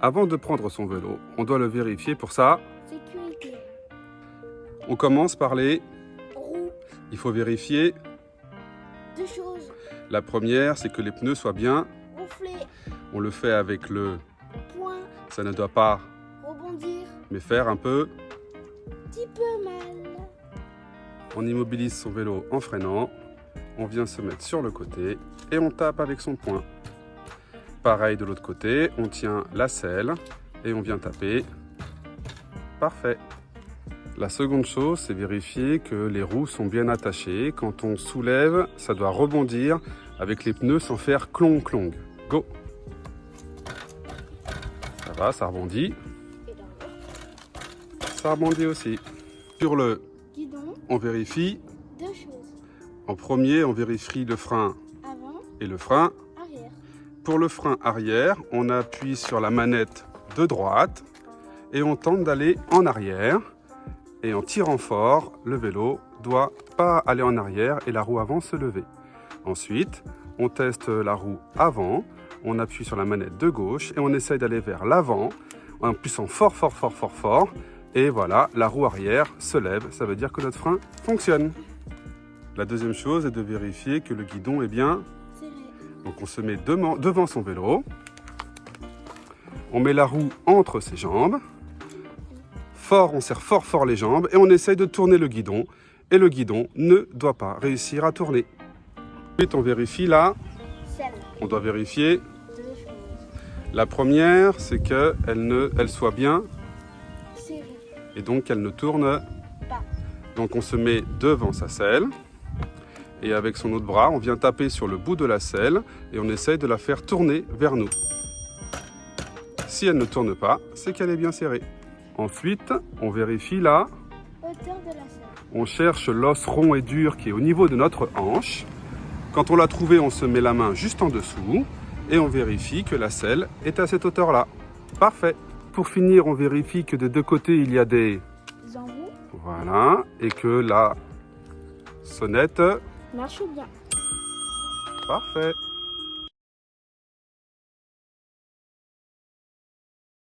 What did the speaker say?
Avant de prendre son vélo, on doit le vérifier pour sa sécurité. On commence par les Roue. Il faut vérifier. Deux choses. La première, c'est que les pneus soient bien. Gonfler. On le fait avec le... Point. Ça ne doit pas, Rebondir. mais faire un peu. Petit peu mal. On immobilise son vélo en freinant. On vient se mettre sur le côté et on tape avec son poing. Pareil de l'autre côté, on tient la selle et on vient taper. Parfait. La seconde chose, c'est vérifier que les roues sont bien attachées. Quand on soulève, ça doit rebondir avec les pneus sans faire clong-clong. Go! Ça va, ça rebondit. Et dans l'autre. Ça rebondit aussi. Sur le, Guidon. on vérifie. Deux choses. En premier, on vérifie le frein Avant. et le frein. Arrière. Pour le frein arrière, on appuie sur la manette de droite et on tente d'aller en arrière. Et en tirant fort, le vélo doit pas aller en arrière et la roue avant se lever. Ensuite, on teste la roue avant, on appuie sur la manette de gauche et on essaye d'aller vers l'avant en poussant fort, fort, fort, fort, fort. Et voilà, la roue arrière se lève, ça veut dire que notre frein fonctionne. La deuxième chose est de vérifier que le guidon est bien Serré. donc on se met devant son vélo, on met la roue entre ses jambes, fort, on serre fort fort les jambes et on essaye de tourner le guidon et le guidon ne doit pas réussir à tourner. Ensuite on vérifie là, Selle. on doit vérifier. Deux choses. La première c'est qu'elle soit bien Serré. et donc qu'elle ne tourne Pas. Donc on se met devant sa selle et avec son autre bras on vient taper sur le bout de la selle et on essaye de la faire tourner vers nous. Si elle ne tourne pas, c'est qu'elle est bien serrée. Ensuite, on vérifie là, Hauteur de la selle. on cherche l'os rond et dur qui est au niveau de notre hanche. Quand on l'a trouvé, on se met la main juste en dessous et on vérifie que la selle est à cette hauteur-là. Parfait. Pour finir, on vérifie que des deux côtés, il y a des... Embouts. Voilà, et que la sonnette... Marche bien. Parfait.